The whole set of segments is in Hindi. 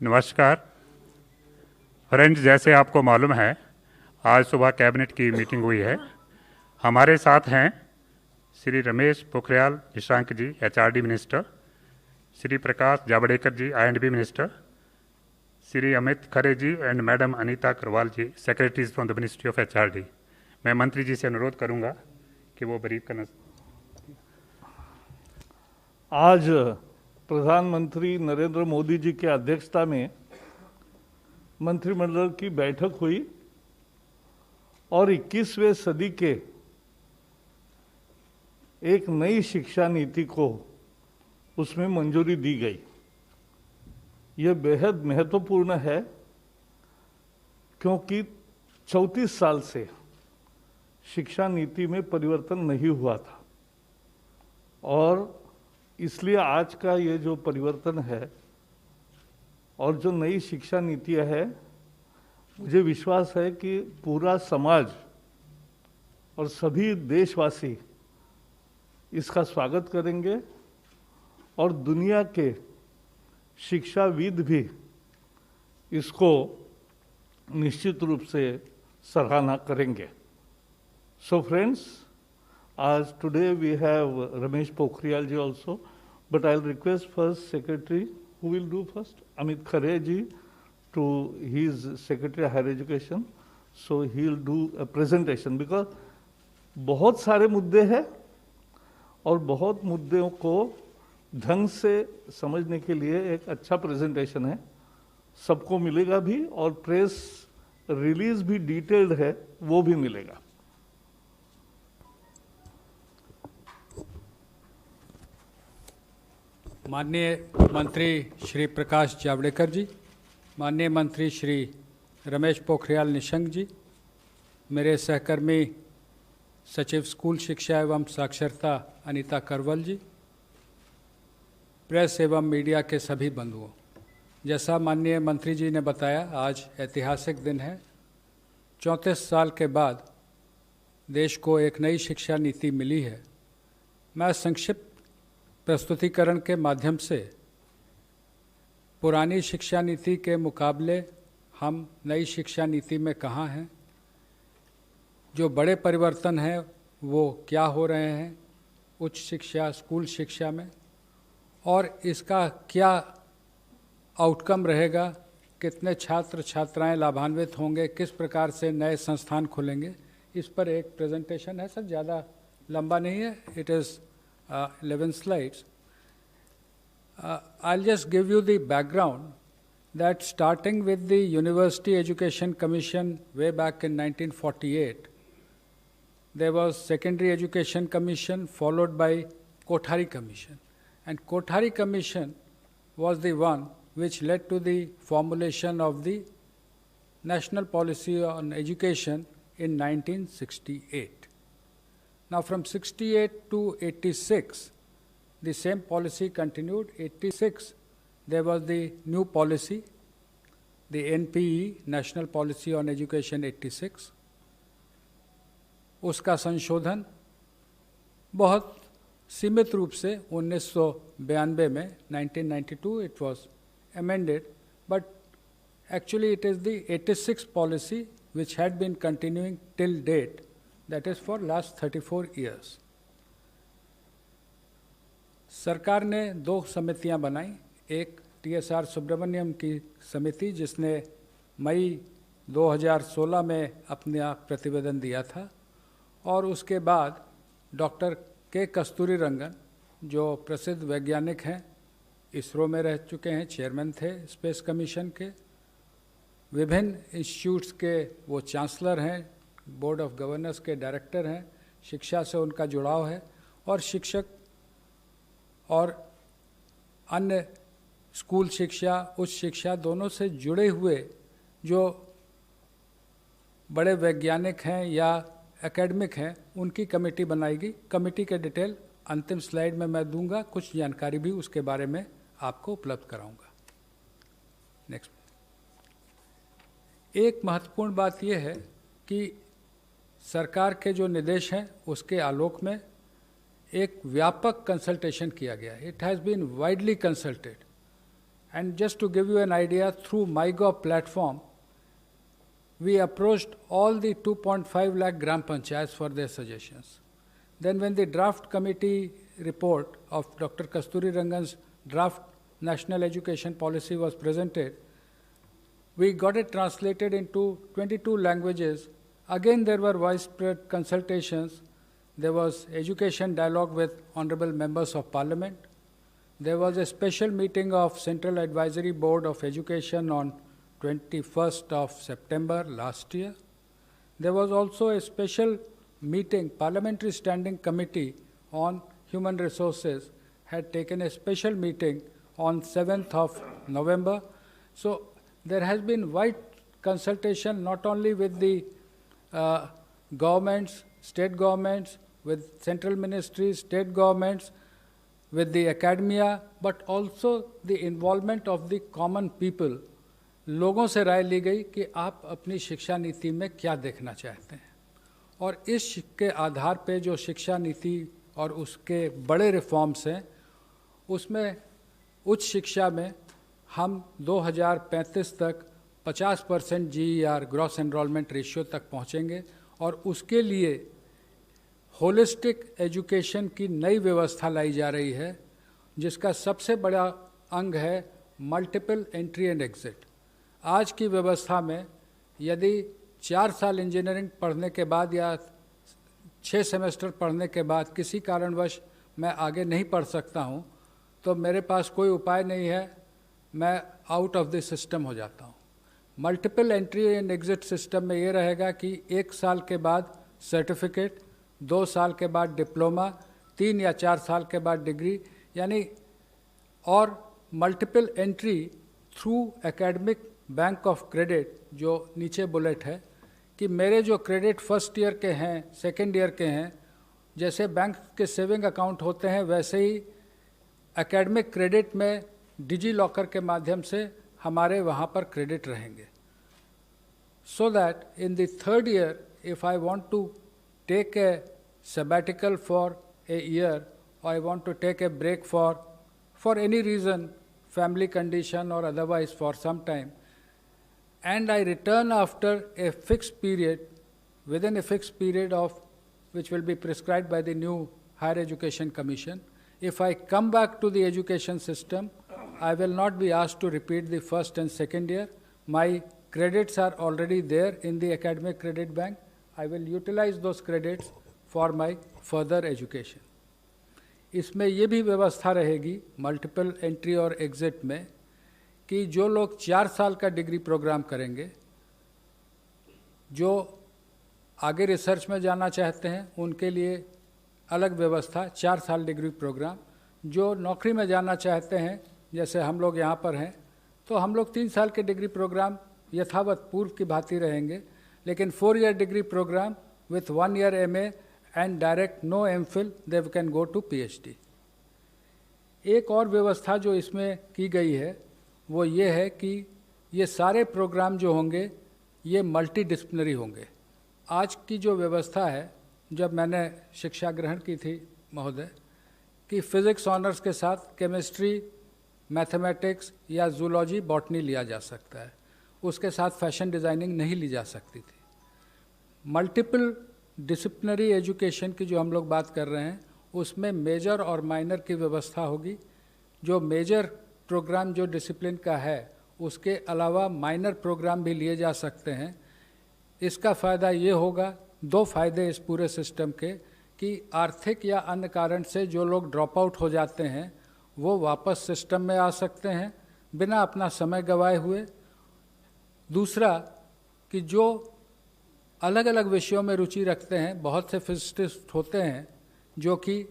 नमस्कार फ्रेंड्स, जैसे आपको मालूम है आज सुबह कैबिनेट की मीटिंग हुई है। हमारे साथ हैं श्री रमेश पोखरियाल निशंक जी, एचआरडी मिनिस्टर, श्री प्रकाश जावड़ेकर जी, आई&बी minister, Shri Amit Khare ji and madam Anita Karwal ji, secretaries from the ministry of HRD. मैं मंत्री जी से अनुरोध करूंगा कि वो ब्रीफ करना। आज प्रधानमंत्री नरेंद्र मोदी जी के अध्यक्षता में मंत्रिमंडल की बैठक हुई और 21वें सदी के एक नई शिक्षा नीति को उसमें मंजूरी दी गई। यह बेहद महत्वपूर्ण है क्योंकि 34 साल से शिक्षा नीति में परिवर्तन नहीं हुआ था और इसलिए आज का ये जो परिवर्तन है और जो नई शिक्षा नीति है, मुझे विश्वास है कि पूरा समाज और सभी देशवासी इसका स्वागत करेंगे और दुनिया के शिक्षाविद भी इसको निश्चित रूप से सराहना करेंगे। So friends, as today we have Ramesh Pokhriyal ji also, but I'll request first Secretary, who will do first? Amit Khare ji, to his Secretary of Higher Education, so he'll do a presentation because बहुत सारे मुद्दे हैं और बहुत मुद्दों को ढंग से समझने के लिए एक अच्छा प्रेजेंटेशन है, सबको मिलेगा भी और प्रेस रिलीज भी डिटेल्ड है, वो भी मिलेगा। माननीय मंत्री श्री प्रकाश जावड़ेकर जी, माननीय मंत्री श्री रमेश पोखरियाल निशंक जी, मेरे सहकर्मी सचिव स्कूल शिक्षा एवं साक्षरता अनीता करवल जी, प्रेस एवं मीडिया के सभी बंधुओं, जैसा माननीय मंत्री जी ने बताया, आज ऐतिहासिक दिन है। 34 साल के बाद देश को एक नई शिक्षा नीति मिली है। मैं संक्षिप्त प्रस्तुतिकरण के माध्यम से पुरानी शिक्षा नीति के मुकाबले हम नई शिक्षा नीति में कहाँ हैं, जो बड़े परिवर्तन हैं वो क्या हो रहे हैं उच्च शिक्षा, स्कूल शिक्षा में, और इसका क्या आउटकम रहेगा, कितने छात्र छात्राएं लाभान्वित होंगे, किस प्रकार से नए संस्थान खुलेंगे, इस पर एक प्रेजेंटेशन है। सर ज़्यादा लंबा नहीं है, it is 11 slides. I'll just give you the background that starting with the University Education Commission way back in 1948, there was Secondary Education Commission followed by Kothari Commission. And Kothari Commission was the one which led to the formulation of the National Policy on Education in 1968. Now from 68 to 86, the same policy continued. 86, there was the new policy, the NPE, National Policy on Education 86. उसका संशोधन बहुत सीमित रूप से 1992 में 1992 it was amended, but actually it is the 86 policy which had been continuing till date, that is for last 34 years. सरकार ने 2 समितियां बनाई, एक TSR सुब्रमण्यम की समिति जिसने मई 2016 में अपना प्रतिवेदन दिया था, और उसके बाद डॉक्टर के कस्तूरीरंगन जो प्रसिद्ध वैज्ञानिक हैं, इसरो में रह चुके हैं, चेयरमैन थे स्पेस कमीशन के, विभिन्न इंस्टीट्यूट्स के वो चांसलर हैं, बोर्ड ऑफ गवर्नर्स के डायरेक्टर हैं, शिक्षा से उनका जुड़ाव है, और शिक्षक और अन्य स्कूल शिक्षा, उच्च शिक्षा दोनों से जुड़े हुए जो बड़े वैज्ञानिक हैं या एकेडमिक हैं, उनकी कमेटी बनाएगी। कमेटी के डिटेल अंतिम स्लाइड में मैं दूंगा, कुछ जानकारी भी उसके बारे में आपको उपलब्ध कराऊंगा। नेक्स्ट। एक महत्वपूर्ण बात यह है कि सरकार के जो निर्देश हैं उसके आलोक में एक व्यापक कंसल्टेशन किया गया. It has been widely consulted. And just to give you an idea, through MyGov platform, we approached all the 2.5 lakh Gram Panchayats for their suggestions. Then when the draft committee report of Dr. Kasturi Rangan's draft National Education Policy was presented, we got it translated into 22 languages. Again, there were widespread consultations. There was education dialogue with honorable members of parliament. There was a special meeting of Central Advisory Board of Education on 21st of September last year. There was also a special meeting, Parliamentary Standing Committee on Human Resources had taken a special meeting on 7th of November. So there has been wide consultation not only with the governments, state governments, with central ministries, state governments, with the academia, but also the involvement of the common people. लोगों से राय ली गई कि आप अपनी शिक्षा नीति में क्या देखना चाहते हैं, और इस के आधार पे जो शिक्षा नीति और उसके बड़े रिफॉर्म्स हैं, उसमें उच्च शिक्षा में हम 2035 तक 50% GER ग्रॉस एनरोलमेंट रेशियो तक पहुंचेंगे, और उसके लिए होलिस्टिक एजुकेशन की नई व्यवस्था लाई जा रही है, जिसका सबसे बड़ा अंग है मल्टीपल एंट्री एंड एग्जिट. आज की व्यवस्था में यदि 4 साल इंजीनियरिंग पढ़ने के बाद या 6 सेमेस्टर पढ़ने के बाद किसी कारणवश मैं आगे नहीं पढ़ सकता हूँ, तो मेरे पास कोई उपाय नहीं है, मैं आउट ऑफ द सिस्टम हो जाता हूँ. Multiple entry and exit system में ये रहेगा कि 1 साल के बाद सर्टिफिकेट, 2 साल के बाद डिप्लोमा, 3 या 4 साल के बाद डिग्री, यानी और multiple entry through academic bank of credit. जो नीचे बुलेट है कि मेरे जो क्रेडिट फर्स्ट ईयर के हैं, सेकेंड ईयर के हैं, जैसे बैंक के सेविंग अकाउंट होते हैं, वैसे ही एकेडमिक क्रेडिट में डिजी लॉकर के माध्यम से हमारे वहाँ पर क्रेडिट रहेंगे. So that in the third year if I want to take a sabbatical for a year, or I want to take a break for any reason, family condition or otherwise for some time, and I return after a fixed period, within a fixed period of which will be prescribed by the new Higher Education Commission. If I come back to the education system, I will not be asked to repeat the first and second year. My credits are already there in the academic credit bank. I will utilize those credits for my further education. इसमें ये भी व्यवस्था रहेगी मल्टीपल एंट्री और एग्जिट में कि जो लोग 4 साल का डिग्री प्रोग्राम करेंगे, जो आगे रिसर्च में जाना चाहते हैं उनके लिए अलग व्यवस्था 4 साल डिग्री प्रोग्राम, जो नौकरी में जाना चाहते हैं जैसे हम लोग यहाँ पर हैं तो हम लोग 3 साल के डिग्री प्रोग्राम यथावत पूर्व की भांति रहेंगे, लेकिन 4 year degree programme with 1 year MA and direct no MPhil, they can go to PhD. एक और व्यवस्था जो इसमें की गई है वो ये है कि ये सारे प्रोग्राम जो होंगे ये मल्टी डिसिप्लिनरी होंगे. आज की जो व्यवस्था है, जब मैंने शिक्षा ग्रहण की थी महोदय, कि फिज़िक्स ऑनर्स के साथ केमिस्ट्री, मैथमेटिक्स या जूलॉजी, बॉटनी लिया जा सकता है, उसके साथ फैशन डिज़ाइनिंग नहीं ली जा सकती थी. मल्टीपल डिसिप्लिनरी एजुकेशन की जो हम लोग बात कर रहे हैं उसमें मेजर और माइनर की व्यवस्था होगी. जो मेजर प्रोग्राम जो डिसिप्लिन का है उसके अलावा माइनर प्रोग्राम भी लिए जा सकते हैं. इसका फ़ायदा ये होगा, 2 फायदे इस पूरे सिस्टम के, कि आर्थिक या अन्य कारण से जो लोग ड्रॉप आउट हो जाते हैं वो वापस सिस्टम में आ सकते हैं बिना अपना समय गंवाए हुए. दूसरा कि जो अलग अलग विषयों में रुचि रखते हैं, बहुत से फिजिसिस्ट होते हैं जो कि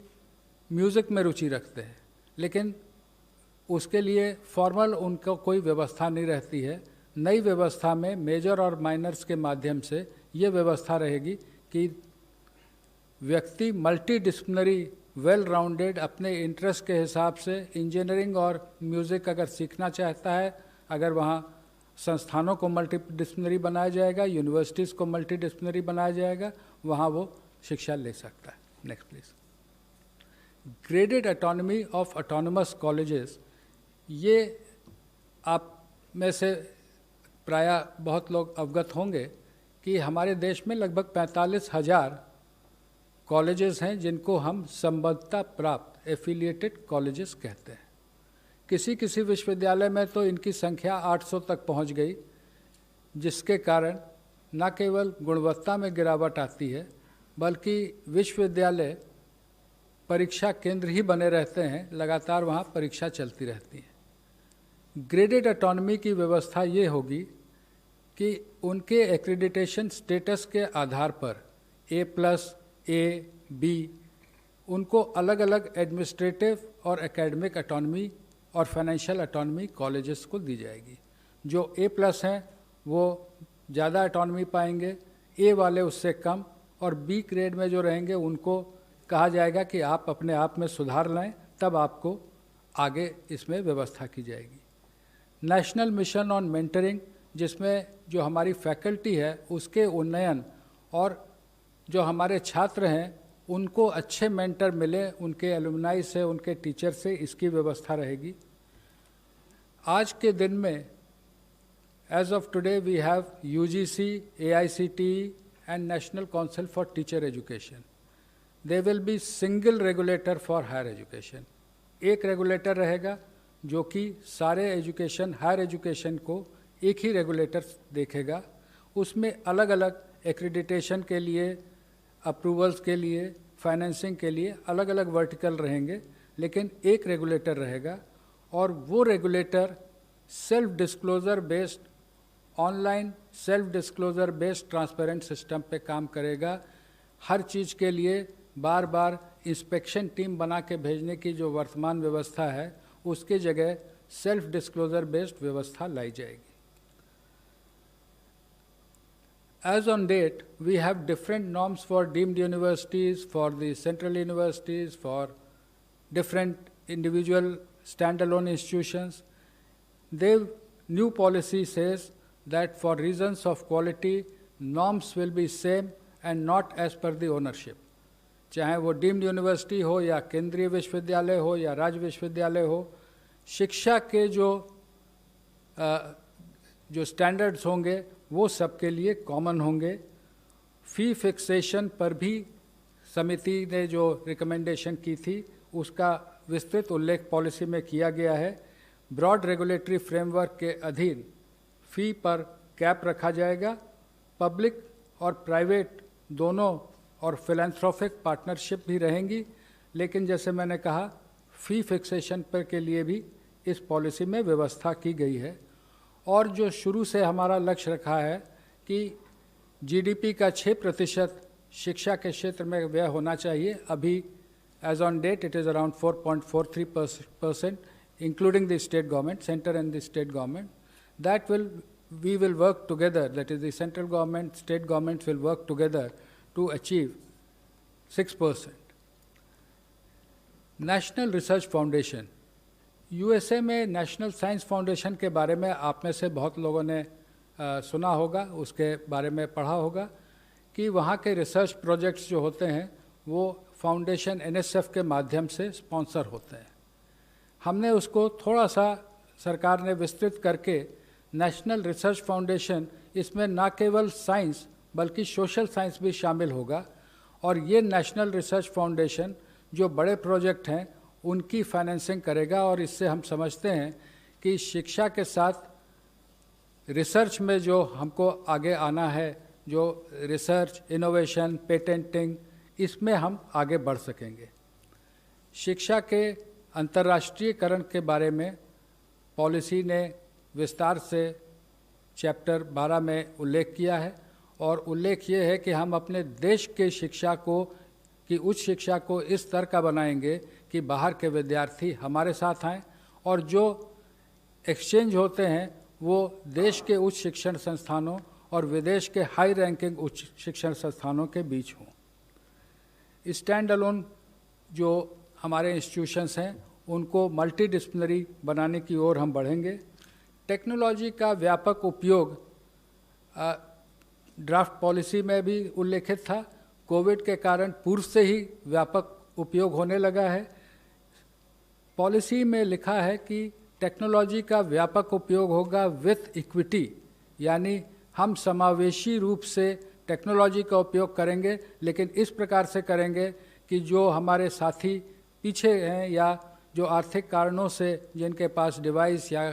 म्यूज़िक में रुचि रखते हैं, लेकिन उसके लिए फॉर्मल उनको कोई व्यवस्था नहीं रहती है. नई व्यवस्था में मेजर और माइनर्स के माध्यम से ये व्यवस्था रहेगी कि व्यक्ति मल्टी डिसिप्लिनरी वेल राउंडेड अपने इंटरेस्ट के हिसाब से इंजीनियरिंग और म्यूज़िक अगर सीखना चाहता है, अगर वहाँ संस्थानों को मल्टी डिसिप्लिनरी बनाया जाएगा, यूनिवर्सिटीज़ को मल्टी डिसिप्लिनरी बनाया जाएगा, वहाँ वो शिक्षा ले सकता है. Next please. Graded autonomy of autonomous colleges, ये आप में से प्रायः बहुत लोग अवगत होंगे कि हमारे देश में लगभग 45,000 कॉलेजेस हैं जिनको हम संबद्धता प्राप्त एफिलिएटेड कॉलेजेस कहते हैं। किसी किसी विश्वविद्यालय में तो इनकी संख्या 800 तक पहुंच गई, जिसके कारण न केवल गुणवत्ता में गिरावट आती है बल्कि विश्वविद्यालय परीक्षा केंद्र ही बने रहते हैं, लगातार वहाँ परीक्षा चलती रहती है। ग्रेडेड ऑटोनॉमी की व्यवस्था ये होगी कि उनके एक्रेडिटेशन स्टेटस के आधार पर A+, A, B, उनको अलग अलग एडमिनिस्ट्रेटिव और एकेडमिक ऑटोनॉमी और फाइनेंशियल ऑटोनॉमी कॉलेजेस को दी जाएगी। जो A+ हैं वो ज़्यादा ऑटोनॉमी पाएंगे, A वाले उससे कम, और B ग्रेड में जो रहेंगे उनको कहा जाएगा कि आप अपने आप में सुधार लाएं, तब आपको आगे इसमें व्यवस्था की जाएगी। नेशनल मिशन ऑन मेंटरिंग, जिसमें जो हमारी फैकल्टी है उसके उन्नयन और जो हमारे छात्र हैं उनको अच्छे मेंटर मिले, उनके एलुमनाई से, उनके टीचर से, इसकी व्यवस्था रहेगी। आज के दिन में as of today we have UGC, AICTE and National Council for Teacher Education. There will be single regulator for higher education. एक रेगुलेटर रहेगा जो कि सारे एजुकेशन, हायर एजुकेशन को एक ही रेगुलेटर देखेगा। उसमें अलग अलग एक्रेडिटेशन के लिए, अप्रूवल्स के लिए, फाइनेंसिंग के लिए अलग अलग वर्टिकल रहेंगे, लेकिन एक रेगुलेटर रहेगा। और वो regulator self disclosure based, online self disclosure based transparent system पे काम करेगा। हर चीज़ के लिए बार बार इंस्पेक्शन टीम बना के भेजने की जो वर्तमान व्यवस्था है, उसकी जगह सेल्फ डिस्क्लोजर बेस्ड व्यवस्था लाई जाएगी। As on date, we have different norms for deemed universities, for the central universities, for different individual standalone institutions. The new policy says that for reasons of quality, norms will be same and not as per the ownership. चाहे वो डीम्ड यूनिवर्सिटी हो या केंद्रीय विश्वविद्यालय हो या राज्य विश्वविद्यालय हो, शिक्षा के जो स्टैंडर्ड्स होंगे वो सबके लिए कॉमन होंगे। फ़ी फिक्सेशन पर भी समिति ने जो रिकमेंडेशन की थी उसका विस्तृत उल्लेख पॉलिसी में किया गया है। ब्रॉड रेगुलेटरी फ्रेमवर्क के अधीन फ़ी पर कैप रखा जाएगा। पब्लिक और प्राइवेट दोनों और फिलैंथ्रोपिक पार्टनरशिप भी रहेंगी, लेकिन जैसे मैंने कहा फ़ी फिक्सेशन पर के लिए भी इस पॉलिसी में व्यवस्था की गई है। और जो शुरू से हमारा लक्ष्य रखा है कि GDP का 6% शिक्षा के क्षेत्र में व्यय होना चाहिए। अभी as on date it is around 4.43%, including the state government, centre and the state government. That we will work together, that is the central government, state governments will work together to achieve 6%. National research foundation, USA में नेशनल साइंस फाउंडेशन के बारे में आप में से बहुत लोगों ने सुना होगा, उसके बारे में पढ़ा होगा कि वहाँ के रिसर्च प्रोजेक्ट्स जो होते हैं वो फाउंडेशन NSF के माध्यम से स्पॉन्सर होते हैं। हमने उसको थोड़ा सा सरकार ने विस्तृत करके नेशनल रिसर्च फाउंडेशन, इसमें ना केवल साइंस बल्कि सोशल साइंस भी शामिल होगा। और ये नेशनल रिसर्च फाउंडेशन जो बड़े प्रोजेक्ट हैं उनकी फाइनेंसिंग करेगा। और इससे हम समझते हैं कि शिक्षा के साथ रिसर्च में जो हमको आगे आना है, जो रिसर्च, इनोवेशन, पेटेंटिंग, इसमें हम आगे बढ़ सकेंगे। शिक्षा के अंतर्राष्ट्रीयकरण के बारे में पॉलिसी ने विस्तार से चैप्टर 12 में उल्लेख किया है। और उल्लेख ये है कि हम अपने देश के शिक्षा को, कि उच्च शिक्षा को इस तरह का बनाएंगे कि बाहर के विद्यार्थी हमारे साथ आएँ और जो एक्सचेंज होते हैं वो देश के उच्च शिक्षण संस्थानों और विदेश के हाई रैंकिंग उच्च शिक्षण संस्थानों के बीच हों। स्टैंड अलोन जो हमारे इंस्टीट्यूशंस हैं उनको मल्टीडिसिप्लिनरी बनाने की ओर हम बढ़ेंगे। टेक्नोलॉजी का व्यापक उपयोग ड्राफ्ट पॉलिसी में भी उल्लेखित था। कोविड के कारण पूर्व से ही व्यापक उपयोग होने लगा है। पॉलिसी में लिखा है कि टेक्नोलॉजी का व्यापक उपयोग होगा विथ इक्विटी, यानी हम समावेशी रूप से टेक्नोलॉजी का उपयोग करेंगे, लेकिन इस प्रकार से करेंगे कि जो हमारे साथी पीछे हैं या जो आर्थिक कारणों से जिनके पास डिवाइस या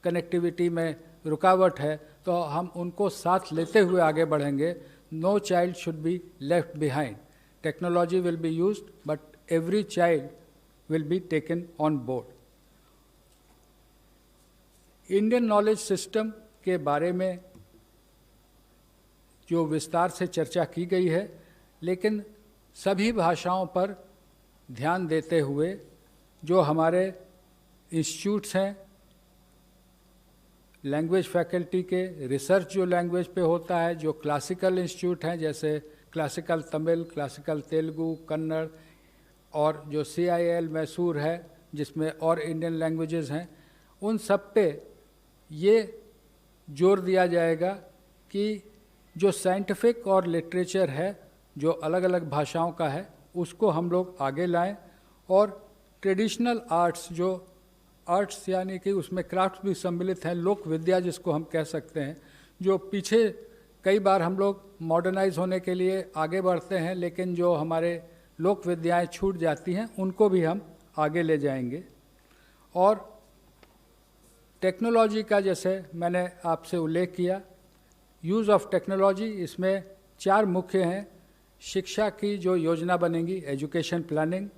कनेक्टिविटी में रुकावट है, तो हम उनको साथ लेते हुए आगे बढ़ेंगे। No child should be left behind. Technology will be used but every child will be taken on board. Indian knowledge system के बारे में जो विस्तार से चर्चा की गई है, लेकिन सभी भाषाओं पर ध्यान देते हुए जो हमारे इंस्टीट्यूट्स हैं, लैंग्वेज फैकल्टी के रिसर्च जो लैंग्वेज पे होता है, जो क्लासिकल इंस्टीट्यूट हैं जैसे क्लासिकल तमिल, क्लासिकल तेलुगु, कन्नड़, और जो CIL मैसूर है जिसमें और इंडियन लैंग्वेजेस हैं, उन सब पे ये जोर दिया जाएगा कि जो साइंटिफिक और लिटरेचर है जो अलग अलग भाषाओं का है उसको हम लोग आगे लाएं, और ट्रेडिशनल आर्ट्स, जो आर्ट्स यानी कि उसमें क्राफ्ट भी सम्मिलित हैं, लोक विद्या जिसको हम कह सकते हैं, जो पीछे कई बार हम लोग मॉडर्नाइज होने के लिए आगे बढ़ते हैं लेकिन जो हमारे लोक विद्याएँ छूट जाती हैं उनको भी हम आगे ले जाएंगे। और टेक्नोलॉजी का जैसे मैंने आपसे उल्लेख किया, यूज़ ऑफ टेक्नोलॉजी, इसमें 4 मुख्य हैं। शिक्षा की जो योजना बनेगी, education planning,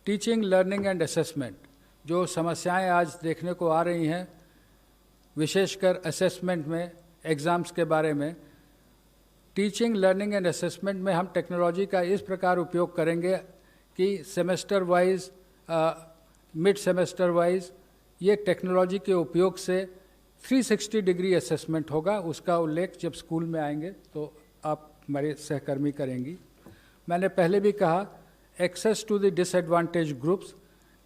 teaching, learning and assessment, जो समस्याएं आज देखने को आ रही हैं विशेषकर असेसमेंट में, एग्ज़ाम्स के बारे में, टीचिंग, लर्निंग एंड असेसमेंट में हम टेक्नोलॉजी का इस प्रकार उपयोग करेंगे कि semester wise, mid semester wise ये टेक्नोलॉजी के उपयोग से 360 डिग्री असेसमेंट होगा। उसका उल्लेख जब स्कूल में आएंगे तो आप हमारे सहकर्मी करेंगी। मैंने पहले भी कहा, access to the disadvantage groups,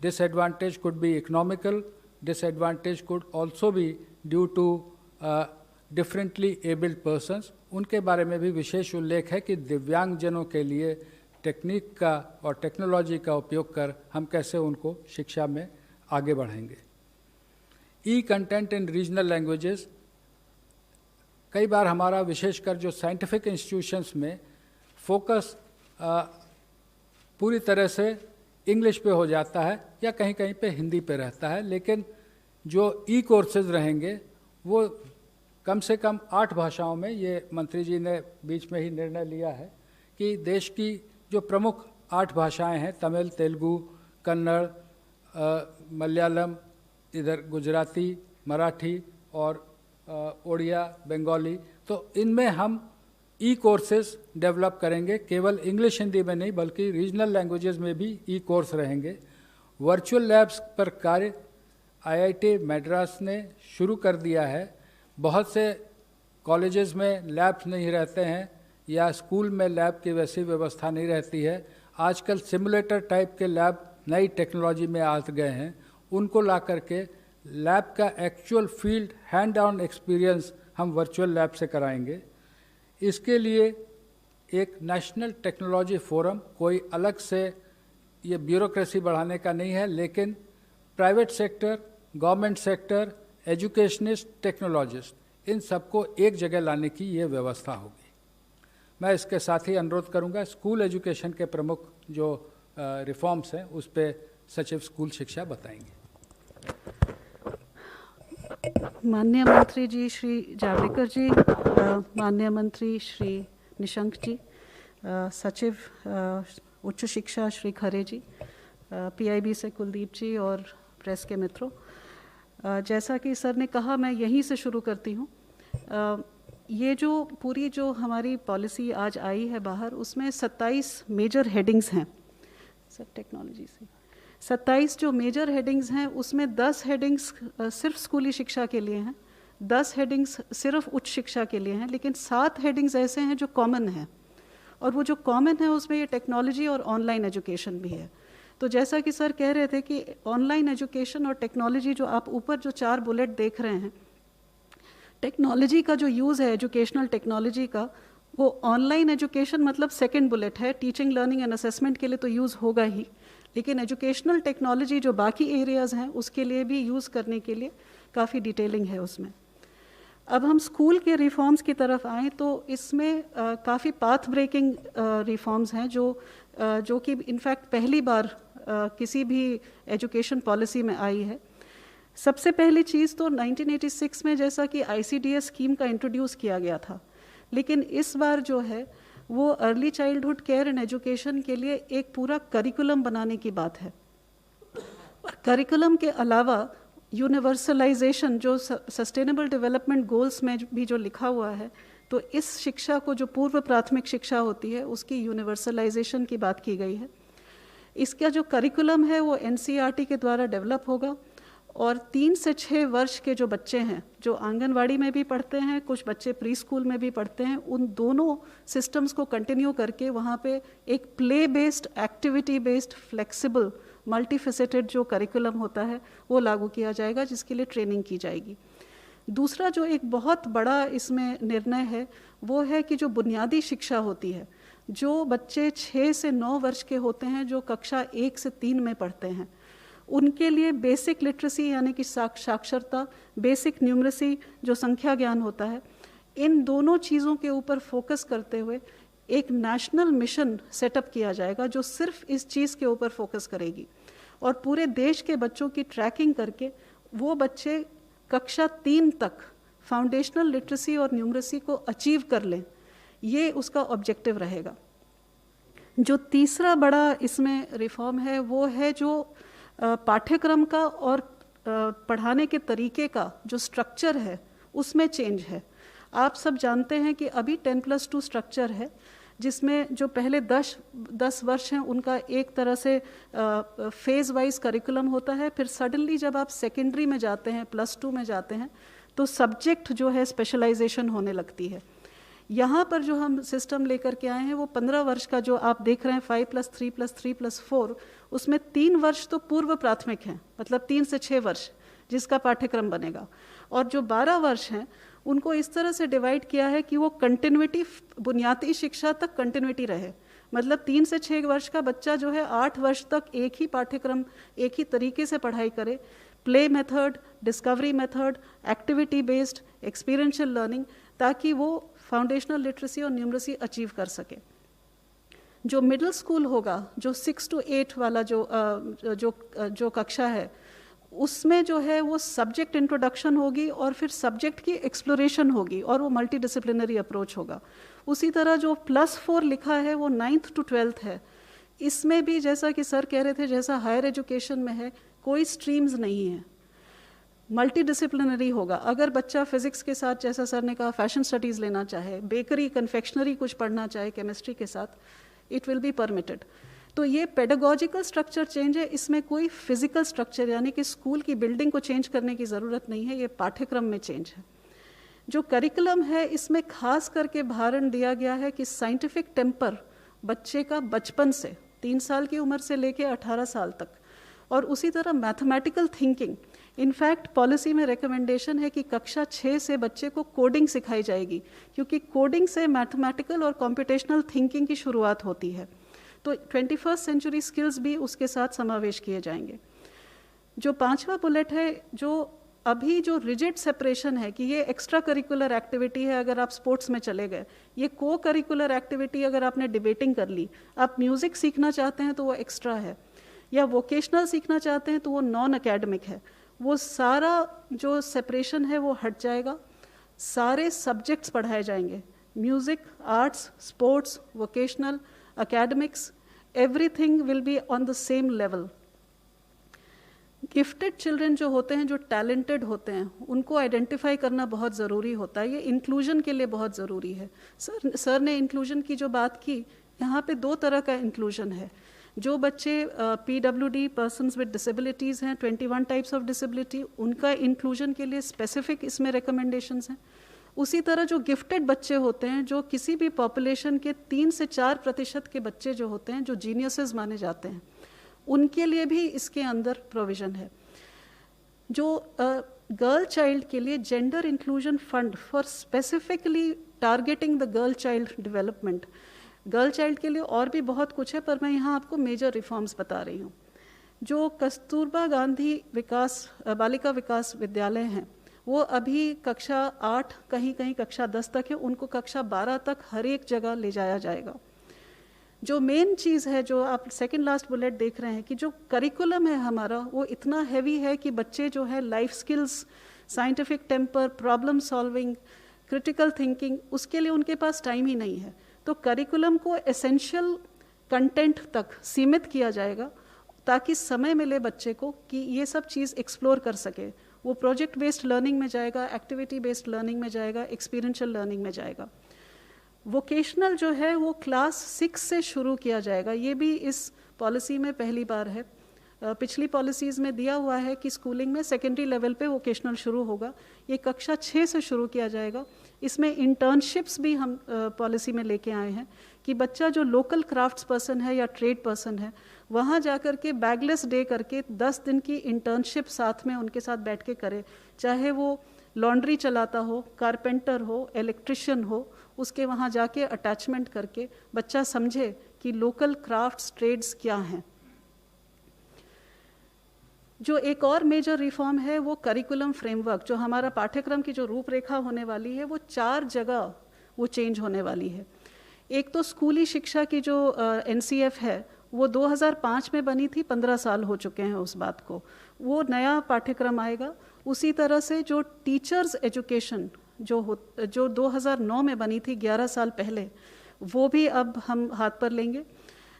disadvantage could be economical, disadvantage could also be due to differently abled persons, उनके बारे में भी विशेष उल्लेख है कि दिव्यांगजनों के लिए टेक्निक का और टेक्नोलॉजी का उपयोग कर हम कैसे उनको शिक्षा में आगे बढ़ाएंगे। ई कंटेंट इन रीजनल लैंग्वेजेस, कई बार हमारा विशेषकर जो साइंटिफिक इंस्टीट्यूशंस में फोकस पूरी तरह से इंग्लिश पे हो जाता है या कहीं कहीं पे हिंदी पे रहता है, लेकिन जो ई कोर्सेज रहेंगे वो कम से कम 8 भाषाओं में, ये मंत्री जी ने बीच में ही निर्णय लिया है कि देश की जो प्रमुख 8 भाषाएं हैं, तमिल, तेलुगु, कन्नड़, मलयालम, इधर गुजराती, मराठी और ओडिया, बंगाली, तो इनमें हम ई कोर्सेज डेवलप करेंगे, केवल इंग्लिश हिंदी में नहीं बल्कि रीजनल लैंग्वेजेस में भी ई कोर्स रहेंगे। वर्चुअल लैब्स पर कार्य IIT मद्रास ने शुरू कर दिया है। बहुत से कॉलेजेस में लैब्स नहीं रहते हैं या स्कूल में लैब की वैसी व्यवस्था नहीं रहती है। आजकल सिमुलेटर टाइप के लैब नई टेक्नोलॉजी में आ गए हैं, उनको ला करके लैब का actual field hand on experience हम वर्चुअल लैब से कराएंगे। इसके लिए एक नेशनल टेक्नोलॉजी फोरम, कोई अलग से ये ब्यूरोक्रेसी बढ़ाने का नहीं है, लेकिन private sector, government sector, educationist, technologist, इन सबको एक जगह लाने की ये व्यवस्था होगी। मैं इसके साथ ही अनुरोध करूंगा, स्कूल एजुकेशन के प्रमुख जो रिफॉर्म्स हैं उस पर सचिव स्कूल शिक्षा बताएंगे। माननीय मंत्री जी श्री जावड़ेकर जी, माननीय मंत्री श्री निशंक जी, सचिव उच्च शिक्षा श्री खरे जी, PIB से कुलदीप जी और प्रेस के मित्रों, जैसा कि सर ने कहा मैं यहीं से शुरू करती हूँ। ये जो पूरी जो हमारी पॉलिसी आज आई है बाहर, उसमें 27 मेजर हेडिंग्स हैं। सर टेक्नोलॉजी से 27 जो मेजर हेडिंग्स हैं उसमें 10 हेडिंग्स सिर्फ स्कूली शिक्षा के लिए हैं, 10 हेडिंग्स सिर्फ उच्च शिक्षा के लिए हैं, लेकिन 7 हेडिंग्स ऐसे हैं जो कॉमन हैं, और वो जो कॉमन है उसमें ये टेक्नोलॉजी और ऑनलाइन एजुकेशन भी है। तो जैसा कि सर कह रहे थे कि ऑनलाइन एजुकेशन और टेक्नोलॉजी, जो आप ऊपर जो 4 बुलेट देख रहे हैं, टेक्नोलॉजी का जो यूज़ है एजुकेशनल टेक्नोलॉजी का, वो ऑनलाइन एजुकेशन मतलब सेकंड बुलेट है, टीचिंग लर्निंग एंड असेसमेंट के लिए तो यूज़ होगा ही, लेकिन एजुकेशनल टेक्नोलॉजी जो बाकी एरियाज़ हैं उसके लिए भी यूज़ करने के लिए काफ़ी डिटेलिंग है उसमें। अब हम स्कूल के रिफॉर्म्स की तरफ आएँ तो इसमें काफ़ी पाथ ब्रेकिंग रिफॉर्म्स हैं जो कि इनफैक्ट पहली बार किसी भी एजुकेशन पॉलिसी में आई है। सबसे पहली चीज़ तो 1986 में जैसा कि ICDS स्कीम का इंट्रोड्यूस किया गया था, लेकिन इस बार जो है वो early childhood care and education के लिए एक पूरा करिकुलम बनाने की बात है। करिकुलम के अलावा यूनिवर्सलाइजेशन जो सस्टेनेबल डेवलपमेंट गोल्स में भी जो लिखा हुआ है, तो इस शिक्षा को जो पूर्व प्राथमिक शिक्षा होती है उसकी यूनिवर्सलाइजेशन की बात की गई है। इसका जो करिकुलम है वो NCERT के द्वारा डेवलप होगा और 3 से 6 वर्ष के जो बच्चे हैं जो आंगनवाड़ी में भी पढ़ते हैं, कुछ बच्चे प्री स्कूल में भी पढ़ते हैं, उन दोनों सिस्टम्स को कंटिन्यू करके वहाँ पे एक play based, activity based, flexible, multifaceted जो करिकुलम होता है वो लागू किया जाएगा, जिसके लिए ट्रेनिंग की जाएगी। दूसरा जो एक बहुत बड़ा इसमें निर्णय है वो है कि जो बुनियादी शिक्षा होती है, जो बच्चे 6 से 9 वर्ष के होते हैं, जो कक्षा 1 से 3 में पढ़ते हैं, उनके लिए बेसिक लिटरेसी यानी कि साक्षरता, बेसिक न्यूमरेसी जो संख्या ज्ञान होता है, इन दोनों चीज़ों के ऊपर फोकस करते हुए एक नेशनल मिशन सेटअप किया जाएगा जो सिर्फ इस चीज़ के ऊपर फोकस करेगी और पूरे देश के बच्चों की ट्रैकिंग करके वो बच्चे कक्षा 3 तक फाउंडेशनल लिटरेसी और न्यूमरेसी को अचीव कर लें, ये उसका ऑब्जेक्टिव रहेगा। जो तीसरा बड़ा इसमें रिफॉर्म है वो है जो पाठ्यक्रम का और पढ़ाने के तरीके का जो स्ट्रक्चर है उसमें चेंज है। आप सब जानते हैं कि अभी 10+2 स्ट्रक्चर है, जिसमें जो पहले 10 वर्ष हैं उनका एक तरह से फेज वाइज करिकुलम होता है, फिर सडनली जब आप सेकेंडरी में जाते हैं, +2 में जाते हैं, तो सब्जेक्ट जो है स्पेशलाइजेशन होने लगती है। यहाँ पर जो हम सिस्टम लेकर के आए हैं वो 15 वर्ष का जो आप देख रहे हैं 5+3+3+4, उसमें 3 वर्ष तो पूर्व प्राथमिक हैं, मतलब 3 से 6 वर्ष जिसका पाठ्यक्रम बनेगा, और जो 12 वर्ष हैं उनको इस तरह से डिवाइड किया है कि वो कंटिन्यूटी, बुनियादी शिक्षा तक कंटिन्यूटी रहे। मतलब 3 से 6 वर्ष का बच्चा जो है 8 वर्ष तक एक ही पाठ्यक्रम, एक ही तरीके से पढ़ाई करे, play method, discovery method, activity based, experiential learning, ताकि वो फाउंडेशनल लिटरेसी और न्यूमरेसी अचीव कर सके। जो मिडिल स्कूल होगा, जो 6 to 8 वाला जो कक्षा है, उसमें जो है वो सब्जेक्ट इंट्रोडक्शन होगी और फिर सब्जेक्ट की एक्सप्लोरेशन होगी और वो मल्टी डिसिप्लिनरी अप्रोच होगा। उसी तरह जो +4 लिखा है वो 9th to 12th है। इसमें भी जैसा कि सर कह रहे थे, जैसा हायर एजुकेशन में है, कोई स्ट्रीम्स नहीं है, मल्टी डिसिप्लिनरी होगा। अगर बच्चा फिजिक्स के साथ, जैसा सर ने कहा, फैशन स्टडीज़ लेना चाहे, बेकरी, कन्फेक्शनरी कुछ पढ़ना चाहे केमिस्ट्री के साथ, इट विल बी परमिटेड। तो ये पेडागोजिकल स्ट्रक्चर चेंज है, इसमें कोई फिजिकल स्ट्रक्चर यानी कि स्कूल की बिल्डिंग को चेंज करने की ज़रूरत नहीं है, ये पाठ्यक्रम में चेंज है। जो करिकुलम है इसमें खास करके भारण दिया गया है कि साइंटिफिक टेम्पर बच्चे का बचपन से 3 साल की उम्र से लेकर 18 साल तक, और उसी तरह मैथमेटिकल थिंकिंग। इनफैक्ट पॉलिसी में रिकमेंडेशन है कि कक्षा 6 से बच्चे को कोडिंग सिखाई जाएगी, क्योंकि कोडिंग से मैथमेटिकल और कॉम्पिटिशनल थिंकिंग की शुरुआत होती है। तो 21st सेंचुरी स्किल्स भी उसके साथ समावेश किए जाएंगे। जो 5वां बुलेट है, जो अभी जो रिजिड सेपरेशन है कि ये एक्स्ट्रा करिकुलर एक्टिविटी है अगर आप स्पोर्ट्स में चले गए, ये को करिकुलर एक्टिविटी अगर आपने डिबेटिंग कर ली, आप म्यूज़िक सीखना चाहते हैं तो वो एक्स्ट्रा है, या वोकेशनल सीखना चाहते हैं तो वो नॉन अकेडमिक है। वो सारा जो सेपरेशन है वो हट जाएगा, सारे सब्जेक्ट्स पढ़ाए जाएंगे, music, arts, sports, vocational, academics, everything will be on the same level. Gifted children जो होते हैं, जो टैलेंटेड होते हैं, उनको आइडेंटिफाई करना बहुत ज़रूरी होता है। ये इंक्लूजन के लिए बहुत ज़रूरी है। सर ने इंक्लूजन की जो बात की, यहाँ पे 2 तरह का इंक्लूजन है। जो बच्चे PWD, पर्सन्स विद डिसेबिलिटीज़ हैं, 21 टाइप्स ऑफ डिसेबिलिटी, उनका इंक्लूजन के लिए स्पेसिफिक इसमें रिकमेंडेशंस हैं। उसी तरह जो गिफ्टेड बच्चे होते हैं, जो किसी भी पॉपुलेशन के 3 से 4% के बच्चे जो होते हैं, जो जीनियसेस माने जाते हैं, उनके लिए भी इसके अंदर प्रोविज़न है। जो गर्ल चाइल्ड के लिए gender inclusion fund for specifically targeting the girl child development. Girl child के लिए और भी बहुत कुछ है, पर मैं यहाँ आपको मेजर रिफॉर्म्स बता रही हूँ। जो कस्तूरबा गांधी बालिका विकास विद्यालय हैं, वो अभी कक्षा 8, कहीं कहीं कक्षा 10 तक है, उनको कक्षा 12 तक हर एक जगह ले जाया जाएगा। जो मेन चीज़ है, जो आप सेकंड लास्ट बुलेट देख रहे हैं, कि जो करिकुलम है हमारा वो इतना हैवी है कि बच्चे जो है life skills, scientific temper, problem solving, critical thinking, उसके लिए उनके पास टाइम ही नहीं है। तो करिकुलम को एसेंशियल कंटेंट तक सीमित किया जाएगा ताकि समय मिले बच्चे को कि ये सब चीज़ एक्सप्लोर कर सके। वो प्रोजेक्ट बेस्ड लर्निंग में जाएगा, एक्टिविटी बेस्ड लर्निंग में जाएगा, एक्सपीरियंशियल लर्निंग में जाएगा। वोकेशनल जो है वो क्लास 6 से शुरू किया जाएगा। ये भी इस पॉलिसी में पहली बार है। पिछली पॉलिसीज़ में दिया हुआ है कि स्कूलिंग में सेकेंडरी लेवल पे वोकेशनल शुरू होगा, ये कक्षा 6 से शुरू किया जाएगा। इसमें इंटर्नशिप्स भी हम पॉलिसी में लेके आए हैं कि बच्चा जो लोकल क्राफ्ट्स पर्सन है या ट्रेड पर्सन है, वहाँ जा कर के बैगलेस डे करके 10 दिन की इंटर्नशिप साथ में उनके साथ बैठ के करे, चाहे वो लॉन्ड्री चलाता हो, कारपेंटर हो, इलेक्ट्रिशियन हो, उसके वहाँ जाके अटैचमेंट करके बच्चा समझे कि लोकल क्राफ्ट्स ट्रेड्स क्या हैं। जो एक और मेजर रिफॉर्म है वो करिकुलम फ्रेमवर्क, जो हमारा पाठ्यक्रम की जो रूपरेखा होने वाली है वो 4 जगह वो चेंज होने वाली है। एक तो स्कूली शिक्षा की जो NCF है वो 2005 में बनी थी, 15 साल हो चुके हैं उस बात को, वो नया पाठ्यक्रम आएगा। उसी तरह से जो टीचर्स एजुकेशन जो 2009 में बनी थी, 11 साल पहले, वो भी अब हम हाथ पर लेंगे।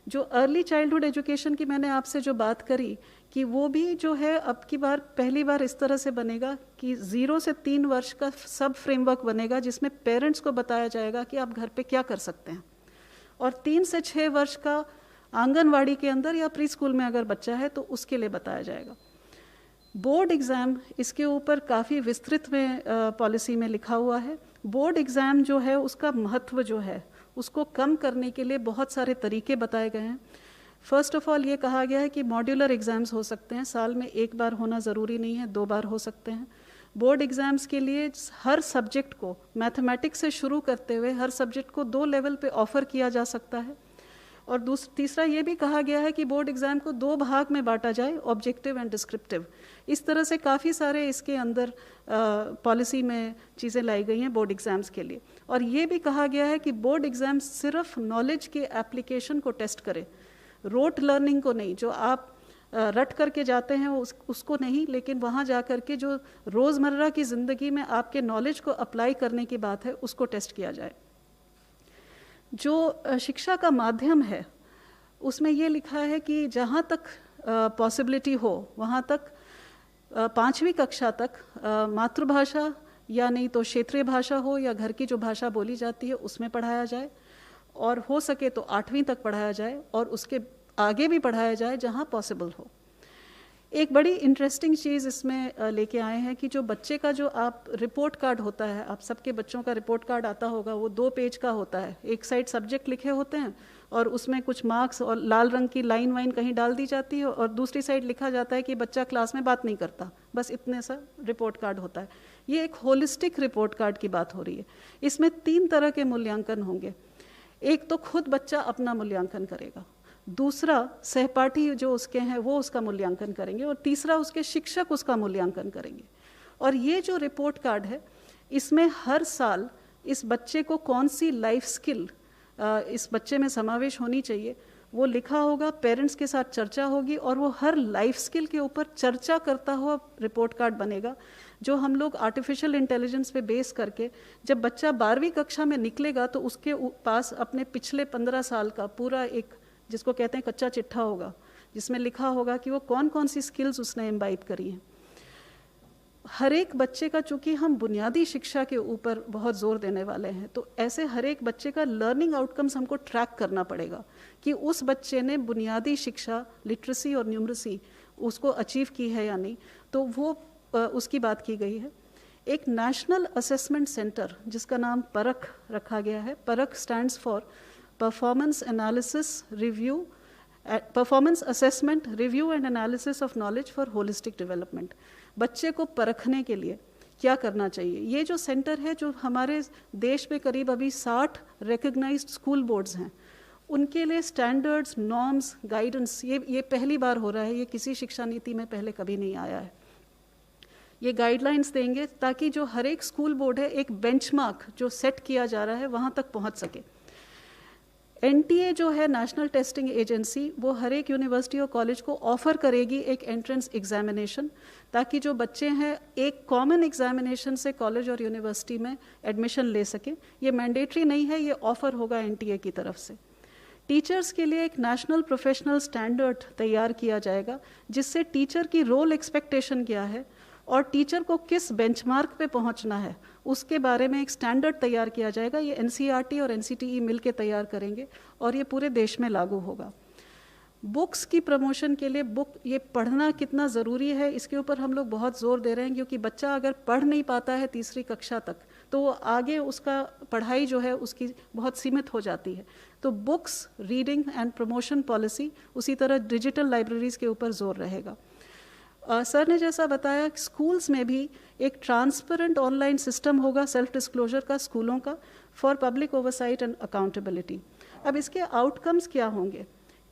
जो अर्ली चाइल्डहुड एजुकेशन की मैंने आपसे जो बात करी कि वो भी जो है अब की बार पहली बार इस तरह से बनेगा कि 0 से 3 वर्ष का सब फ्रेमवर्क बनेगा, जिसमें पेरेंट्स को बताया जाएगा कि आप घर पे क्या कर सकते हैं, और 3 से 6 वर्ष का आंगनवाड़ी के अंदर या प्री स्कूल में अगर बच्चा है तो उसके लिए बताया जाएगा। बोर्ड एग्ज़ाम, इसके ऊपर काफ़ी विस्तृत में पॉलिसी में लिखा हुआ है। बोर्ड एग्ज़ाम जो है उसका महत्व जो है उसको कम करने के लिए बहुत सारे तरीके बताए गए हैं। फर्स्ट ऑफ ऑल ये कहा गया है कि मॉड्यूलर एग्ज़ाम्स हो सकते हैं, साल में 1 बार होना ज़रूरी नहीं है, 2 बार हो सकते हैं। बोर्ड एग्ज़ाम्स के लिए हर सब्जेक्ट को, मैथमेटिक्स से शुरू करते हुए हर सब्जेक्ट को 2 लेवल पे ऑफ़र किया जा सकता है। और तीसरा ये भी कहा गया है कि बोर्ड एग्ज़ाम को 2 भाग में बांटा जाए, ऑब्जेक्टिव एंड डिस्क्रिप्टिव। इस तरह से काफ़ी सारे इसके अंदर पॉलिसी में चीज़ें लाई गई हैं बोर्ड एग्ज़ाम्स के लिए। और ये भी कहा गया है कि बोर्ड एग्ज़ाम सिर्फ नॉलेज के एप्लीकेशन को टेस्ट करे, रोट लर्निंग को नहीं, जो आप रट करके जाते हैं उसको नहीं, लेकिन वहाँ जा कर के जो रोज़मर्रा की ज़िंदगी में आपके नॉलेज को अप्लाई करने की बात है उसको टेस्ट किया जाए। जो शिक्षा का माध्यम है उसमें ये लिखा है कि जहाँ तक पॉसिबिलिटी हो वहाँ तक 5वीं कक्षा तक मातृभाषा या नहीं तो क्षेत्रीय भाषा हो या घर की जो भाषा बोली जाती है उसमें पढ़ाया जाए, और हो सके तो 8वीं तक पढ़ाया जाए और उसके आगे भी पढ़ाया जाए जहाँ पॉसिबल हो। एक बड़ी इंटरेस्टिंग चीज़ इसमें लेके आए हैं कि जो बच्चे का जो आप रिपोर्ट कार्ड होता है, आप सबके बच्चों का रिपोर्ट कार्ड आता होगा, वो 2 पेज का होता है। एक साइड सब्जेक्ट लिखे होते हैं और उसमें कुछ मार्क्स और लाल रंग की लाइन वाइन कहीं डाल दी जाती है, और दूसरी साइड लिखा जाता है कि बच्चा क्लास में बात नहीं करता, बस इतने सा रिपोर्ट कार्ड होता है। ये एक होलिस्टिक रिपोर्ट कार्ड की बात हो रही है। इसमें 3 तरह के मूल्यांकन होंगे। एक तो खुद बच्चा अपना मूल्यांकन करेगा, दूसरा सहपाठी जो उसके हैं वो उसका मूल्यांकन करेंगे, और तीसरा उसके शिक्षक उसका मूल्यांकन करेंगे। और ये जो रिपोर्ट कार्ड है इसमें हर साल इस बच्चे को कौन सी लाइफ स्किल इस बच्चे में समावेश होनी चाहिए वो लिखा होगा, पेरेंट्स के साथ चर्चा होगी, और वो हर लाइफ स्किल के ऊपर चर्चा करता हुआ रिपोर्ट कार्ड बनेगा, जो हम लोग आर्टिफिशियल इंटेलिजेंस पे बेस करके जब बच्चा 12वीं कक्षा में निकलेगा तो उसके पास अपने पिछले 15 साल का पूरा एक, जिसको कहते हैं कच्चा चिट्ठा होगा, जिसमें लिखा होगा कि वो कौन कौन सी स्किल्स उसने इम्बाइब करी हैं। हर एक बच्चे का, चूंकि हम बुनियादी शिक्षा के ऊपर बहुत जोर देने वाले हैं, तो ऐसे हर एक बच्चे का लर्निंग आउटकम्स हमको ट्रैक करना पड़ेगा कि उस बच्चे ने बुनियादी शिक्षा, लिटरेसी और न्यूमरेसी उसको अचीव की है या नहीं, तो वो उसकी बात की गई है। एक नेशनल असेसमेंट सेंटर जिसका नाम परख रखा गया है। परख stands for performance analysis, review performance assessment, review and analysis of knowledge for holistic development. बच्चे को परखने के लिए क्या करना चाहिए। ये जो सेंटर है, जो हमारे देश में करीब अभी 60 रिकग्नाइज्ड स्कूल बोर्ड्स हैं, उनके लिए स्टैंडर्ड्स, नॉर्म्स, गाइडेंस ये पहली बार हो रहा है। ये किसी शिक्षा नीति में पहले कभी नहीं आया है। ये गाइडलाइंस देंगे ताकि जो हर एक स्कूल बोर्ड है, एक बेंचमार्क जो सेट किया जा रहा है वहाँ तक पहुँच सके। एनटीए जो है नेशनल टेस्टिंग एजेंसी, वो हर एक यूनिवर्सिटी और कॉलेज को ऑफर करेगी एक एंट्रेंस एग्जामिनेशन, ताकि जो बच्चे हैं एक कॉमन एग्जामिनेशन से कॉलेज और यूनिवर्सिटी में एडमिशन ले सकें। ये मैंडेटरी नहीं है, ये ऑफर होगा एनटीए की तरफ से। टीचर्स के लिए एक नेशनल प्रोफेशनल स्टैंडर्ड तैयार किया जाएगा, जिससे टीचर की रोल एक्सपेक्टेशन क्या है और टीचर को किस बेंचमार्क पे पहुंचना है, उसके बारे में एक स्टैंडर्ड तैयार किया जाएगा। ये एनसीईआरटी और एनसीटीई मिलकर तैयार करेंगे और ये पूरे देश में लागू होगा। बुक्स की प्रमोशन के लिए ये पढ़ना कितना ज़रूरी है, इसके ऊपर हम लोग बहुत ज़ोर दे रहे हैं, क्योंकि बच्चा अगर पढ़ नहीं पाता है तीसरी कक्षा तक, तो वो आगे उसका पढ़ाई जो है उसकी बहुत सीमित हो जाती है। तो books, reading and promotion policy, उसी तरह डिजिटल लाइब्रेरीज़ के ऊपर ज़ोर रहेगा। सर ने जैसा बताया, स्कूल्स में भी एक ट्रांसपेरेंट ऑनलाइन सिस्टम होगा सेल्फ डिस्क्लोजर का स्कूलों का, for public oversight and accountability. अब इसके आउटकम्स क्या होंगे?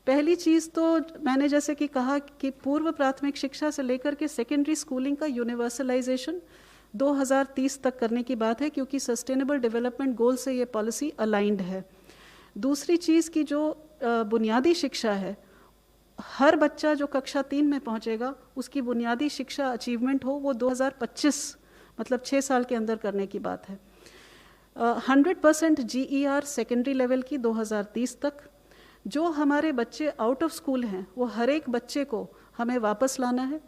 पहली चीज़ तो मैंने जैसे कि कहा कि पूर्व प्राथमिक शिक्षा से लेकर के सेकेंडरी स्कूलिंग का यूनिवर्सलाइजेशन 2030 तक करने की बात है, क्योंकि सस्टेनेबल डेवलपमेंट गोल से ये पॉलिसी अलाइंड है। दूसरी चीज़ की जो बुनियादी शिक्षा है, हर बच्चा जो कक्षा 3 में पहुंचेगा उसकी बुनियादी शिक्षा अचीवमेंट हो, वो 2025 मतलब 6 साल के अंदर करने की बात है। 100% GER सेकेंडरी लेवल की 2030 तक। जो हमारे बच्चे आउट ऑफ स्कूल हैं, वो हर एक बच्चे को हमें वापस लाना है।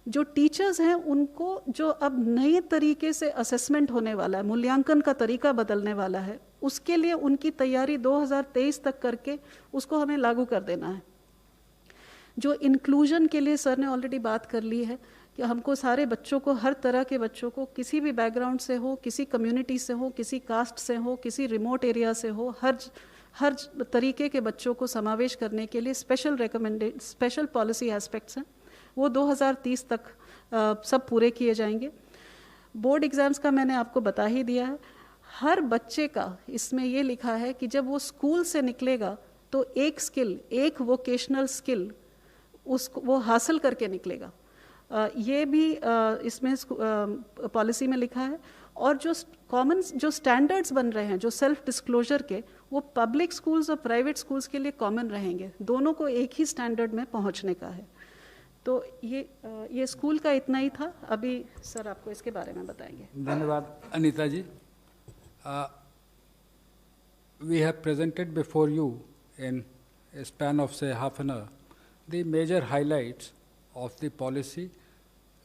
जो टीचर्स हैं उनको जो अब नए तरीके से असेसमेंट होने वाला है, मूल्यांकन का तरीका बदलने वाला है, उसके लिए उनकी तैयारी 2023 तक करके उसको हमें लागू कर देना है। जो इंक्लूजन के लिए सर ने ऑलरेडी बात कर ली है कि हमको सारे बच्चों को, हर तरह के बच्चों को, किसी भी बैकग्राउंड से हो, किसी कम्युनिटी से हो, किसी कास्ट से हो, किसी रिमोट एरिया से हो, हर तरीके के बच्चों को समावेश करने के लिए स्पेशल पॉलिसी एस्पेक्ट्स हैं, वो 2030 तक सब पूरे किए जाएंगे। बोर्ड एग्ज़ाम्स का मैंने आपको बता ही दिया है। हर बच्चे का इसमें ये लिखा है कि जब वो स्कूल से निकलेगा तो एक स्किल, एक वोकेशनल स्किल उसको वो हासिल करके निकलेगा। ये भी इसमें पॉलिसी में लिखा है। और जो कॉमन जो स्टैंडर्ड्स बन रहे हैं जो सेल्फ डिस्क्लोजर के, वो पब्लिक स्कूल्स और प्राइवेट स्कूल्स के लिए कॉमन रहेंगे, दोनों को एक ही स्टैंडर्ड में पहुंचने का है। तो ये स्कूल का इतना ही था। अभी सर आपको इसके बारे में बताएंगे। धन्यवाद Anita ji. We have presented before you in span of say half an hour the major highlights of the policy.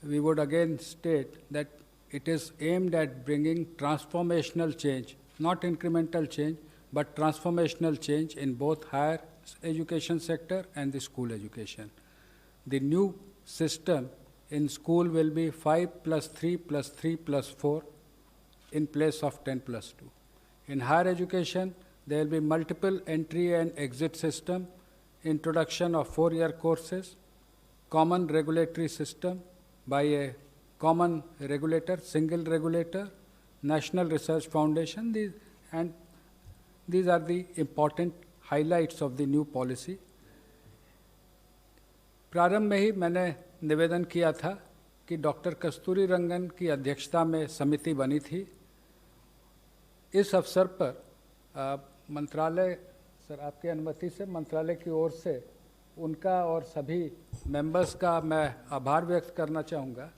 We would again state that it is aimed at bringing transformational change, not incremental change, but transformational change in both higher education sector and the school education. The new system in school will be 5+3+3+4 in place of 10+2. In higher education, there will be multiple entry and exit system, introduction of 4-year courses, common regulatory system by a common regulator, single regulator, National Research Foundation, these are the important highlights of the new policy. प्रारंभ में ही मैंने निवेदन किया था कि डॉक्टर कस्तूरी रंगन की अध्यक्षता में समिति बनी थी। इस अवसर पर मंत्रालय, सर आपकी अनुमति से मंत्रालय की ओर से उनका और सभी मेंबर्स का मैं आभार व्यक्त करना चाहूँगा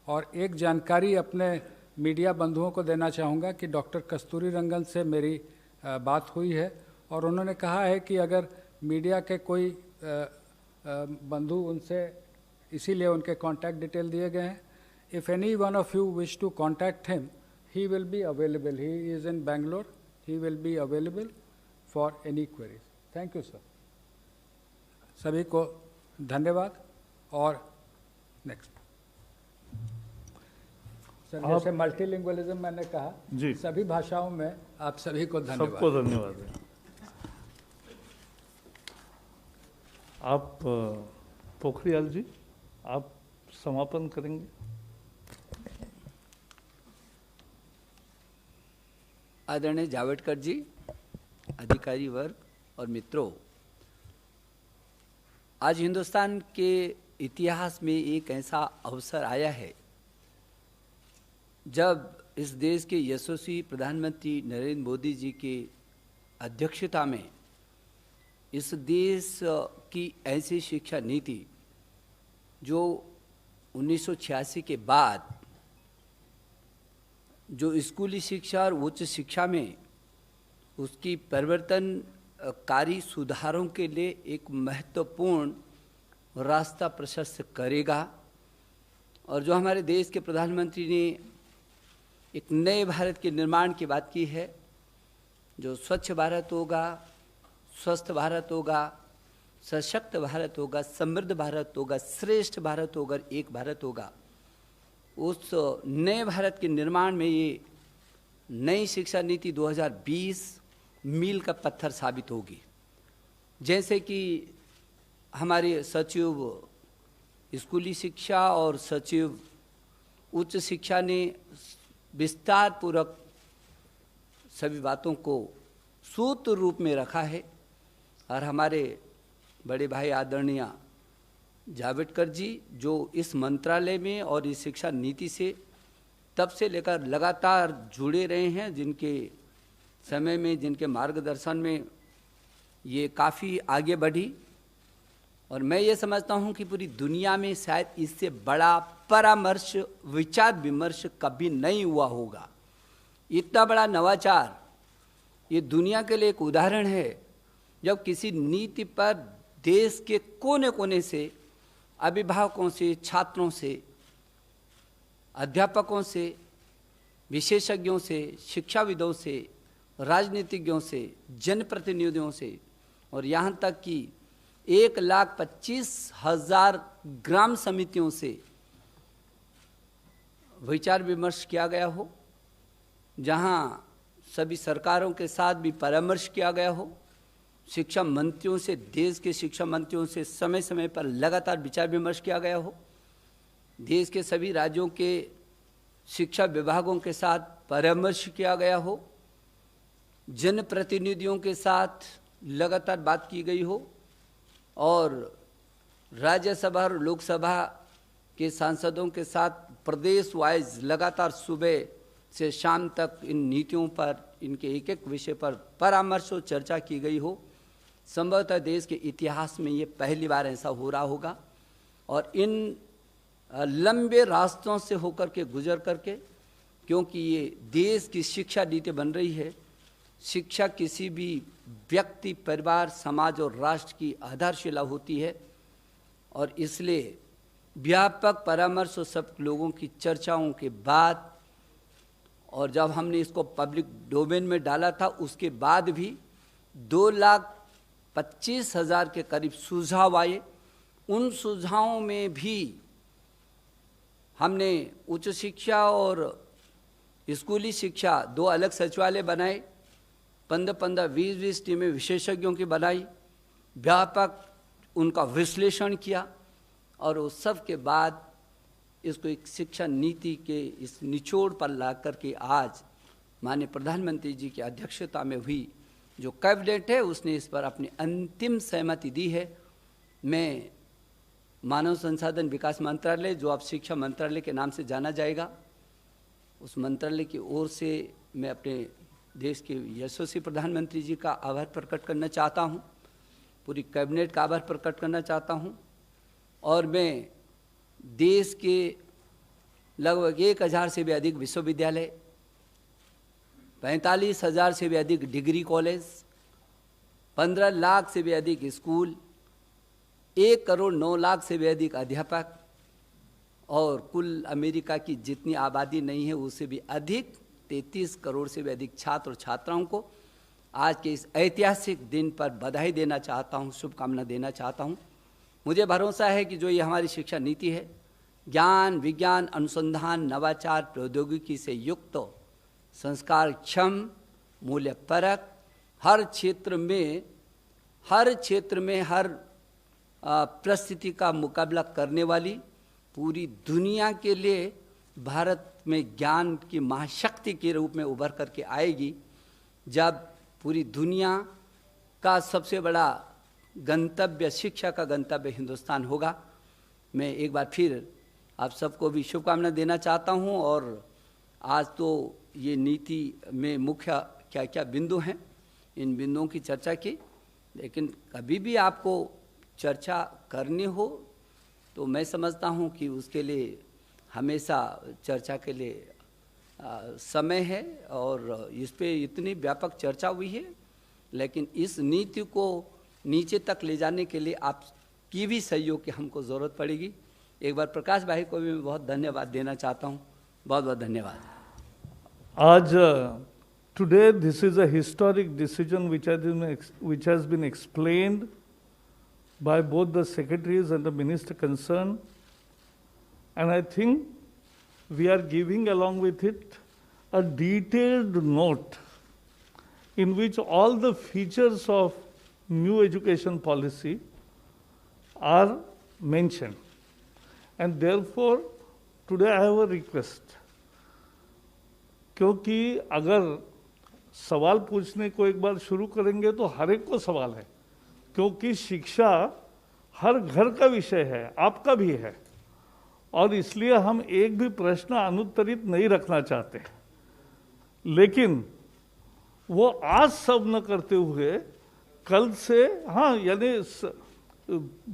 और एक जानकारी अपने मीडिया बंधुओं को देना चाहूँगा कि डॉक्टर कस्तूरी रंगन से मेरी बात हुई है और उन्होंने कहा है कि अगर मीडिया के कोई बंधु उनसे, इसीलिए उनके कॉन्टैक्ट डिटेल दिए गए हैं। If any one of you wish to contact him, he will be available. He is in Bangalore, he will be available for any queries. Thank you, sir. सभी को धन्यवाद। और नेक्स्ट सर, जैसे मल्टीलिंगुअलिज्म मैंने कहा जी, सभी भाषाओं में आप सभी को धन्यवाद। सबको धन्यवाद। आप पोखरियाल जी, आप समापन करेंगे। आदरणीय जावड़ेकर जी, अधिकारी वर्ग और मित्रों, आज हिंदुस्तान के इतिहास में एक ऐसा अवसर आया है जब इस देश के यशस्वी प्रधानमंत्री नरेंद्र मोदी जी के अध्यक्षता में इस देश की ऐसी शिक्षा नीति जो 1986 के बाद जो स्कूली शिक्षा और उच्च शिक्षा में उसकी परिवर्तनकारी सुधारों के लिए एक महत्वपूर्ण रास्ता प्रशस्त करेगा, और जो हमारे देश के प्रधानमंत्री ने एक नए भारत के निर्माण की बात की है, जो स्वच्छ भारत होगा, स्वस्थ भारत होगा, सशक्त भारत होगा, समृद्ध भारत होगा, श्रेष्ठ भारत होगा, एक भारत होगा। उस नए भारत के निर्माण में ये नई शिक्षा नीति 2020 मील का पत्थर साबित होगी। जैसे कि हमारे सचिव स्कूली शिक्षा और सचिव उच्च शिक्षा ने विस्तार पूर्वक सभी बातों को सूत्र रूप में रखा है, और हमारे बड़े भाई आदरणीय जावड़ेकर जी जो इस मंत्रालय में और इस शिक्षा नीति से तब से लेकर लगातार जुड़े रहे हैं, जिनके समय में, जिनके मार्गदर्शन में ये काफ़ी आगे बढ़ी। और मैं ये समझता हूँ कि पूरी दुनिया में शायद इससे बड़ा परामर्श, विचार विमर्श कभी नहीं हुआ होगा। इतना बड़ा नवाचार ये दुनिया के लिए एक उदाहरण है, जब किसी नीति पर देश के कोने कोने से, अभिभावकों से, छात्रों से, अध्यापकों से, विशेषज्ञों से, शिक्षाविदों से, राजनीतिज्ञों से, जनप्रतिनिधियों से, और यहाँ तक कि 1,25,000 ग्राम समितियों से विचार विमर्श किया गया हो, जहाँ सभी सरकारों के साथ भी परामर्श किया गया हो, शिक्षा मंत्रियों से, देश के शिक्षा मंत्रियों से समय समय पर लगातार विचार विमर्श किया गया हो, देश के सभी राज्यों के शिक्षा विभागों के साथ परामर्श किया गया हो, जनप्रतिनिधियों के साथ लगातार बात की गई हो, और राज्यसभा और लोकसभा के सांसदों के साथ प्रदेश वाइज लगातार सुबह से शाम तक इन नीतियों पर, इनके एक एक विषय पर परामर्श और चर्चा की गई हो। संभवतः देश के इतिहास में ये पहली बार ऐसा हो रहा होगा। और इन लंबे रास्तों से होकर के, गुजर करके, क्योंकि ये देश की शिक्षा नीति बन रही है, शिक्षा किसी भी व्यक्ति, परिवार, समाज और राष्ट्र की आधारशिला होती है, और इसलिए व्यापक परामर्श और सब लोगों की चर्चाओं के बाद, और जब हमने इसको पब्लिक डोमेन में डाला था उसके बाद भी 2,25,000 के करीब सुझाव आए। उन सुझावों में भी हमने उच्च शिक्षा और स्कूली शिक्षा 2 अलग सचिवालय बनाए, 15-15, 20-20 टीमें विशेषज्ञों की बनाई, व्यापक उनका विश्लेषण किया, और उस सब के बाद इसको एक शिक्षा नीति के इस निचोड़ पर ला करके आज माननीय प्रधानमंत्री जी की अध्यक्षता में हुई जो कैबिनेट है, उसने इस पर अपनी अंतिम सहमति दी है। मैं मानव संसाधन विकास मंत्रालय, जो अब शिक्षा मंत्रालय के नाम से जाना जाएगा, उस मंत्रालय की ओर से मैं अपने देश के यशस्वी प्रधानमंत्री जी का आभार प्रकट करना चाहता हूँ, पूरी कैबिनेट का आभार प्रकट करना चाहता हूँ, और मैं देश के लगभग 1,000 से भी अधिक विश्वविद्यालय, 45,000 से भी अधिक डिग्री कॉलेज, 15 लाख से भी अधिक स्कूल, 1,09,00,000 से भी अधिक अध्यापक, और कुल अमेरिका की जितनी आबादी नहीं है उससे भी अधिक 33 करोड़ से भी अधिक छात्र और छात्राओं को आज के इस ऐतिहासिक दिन पर बधाई देना चाहता हूँ, शुभकामना देना चाहता हूँ। मुझे भरोसा है कि जो ये हमारी शिक्षा नीति है, ज्ञान, विज्ञान, अनुसंधान, नवाचार, प्रौद्योगिकी से युक्त, संस्कार क्षम, मूल्य परक, हर क्षेत्र में हर परिस्थिति का मुकाबला करने वाली, पूरी दुनिया के लिए भारत में ज्ञान की महाशक्ति के रूप में उभर करके आएगी। जब पूरी दुनिया का सबसे बड़ा गंतव्य, शिक्षा का गंतव्य हिंदुस्तान होगा। मैं एक बार फिर आप सबको भी शुभकामना देना चाहता हूं। और आज तो ये नीति में मुख्य क्या क्या बिंदु हैं, इन बिंदुओं की चर्चा की, लेकिन कभी भी आपको चर्चा करनी हो तो मैं समझता हूं कि उसके लिए हमेशा चर्चा के लिए समय है। और इस पे इतनी व्यापक चर्चा हुई है, लेकिन इस नीति को नीचे तक ले जाने के लिए आपकी भी सहयोग की हमको ज़रूरत पड़ेगी। एक बार प्रकाश भाई को भी मैं बहुत धन्यवाद देना चाहता हूँ। बहुत बहुत धन्यवाद। आज today this is a historic decision which has been explained by both the secretaries and the minister concerned, and I think we are giving along with it a detailed note in which all the features of new education policy are mentioned. And therefore today I have a request, क्योंकि अगर सवाल पूछने को एक बार शुरू करेंगे तो हर एक को सवाल है, क्योंकि शिक्षा हर घर का विषय है, आपका भी है, और इसलिए हम एक भी प्रश्न अनुत्तरित नहीं रखना चाहते। लेकिन वो आज सब न करते हुए कल से, हाँ, यानी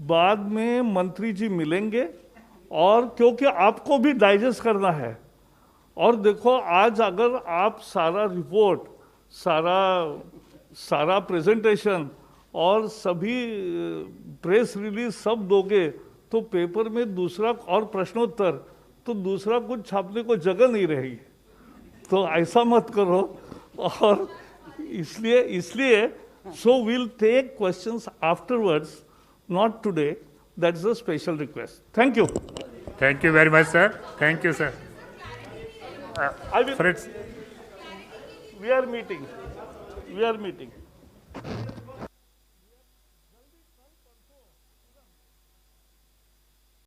बाद में मंत्री जी मिलेंगे, और क्योंकि आपको भी डाइजेस्ट करना है। और देखो, आज अगर आप सारा रिपोर्ट, सारा प्रेजेंटेशन और सभी प्रेस रिलीज सब दोगे तो पेपर में दूसरा और प्रश्नोत्तर, तो दूसरा कुछ छापने को जगह नहीं रहेगी। तो ऐसा मत करो। और इसलिए so we'll take questions afterwards, not today. That's a special request. Thank you. Thank you very much, sir. Thank you, sir. I will. Friends. We are meeting.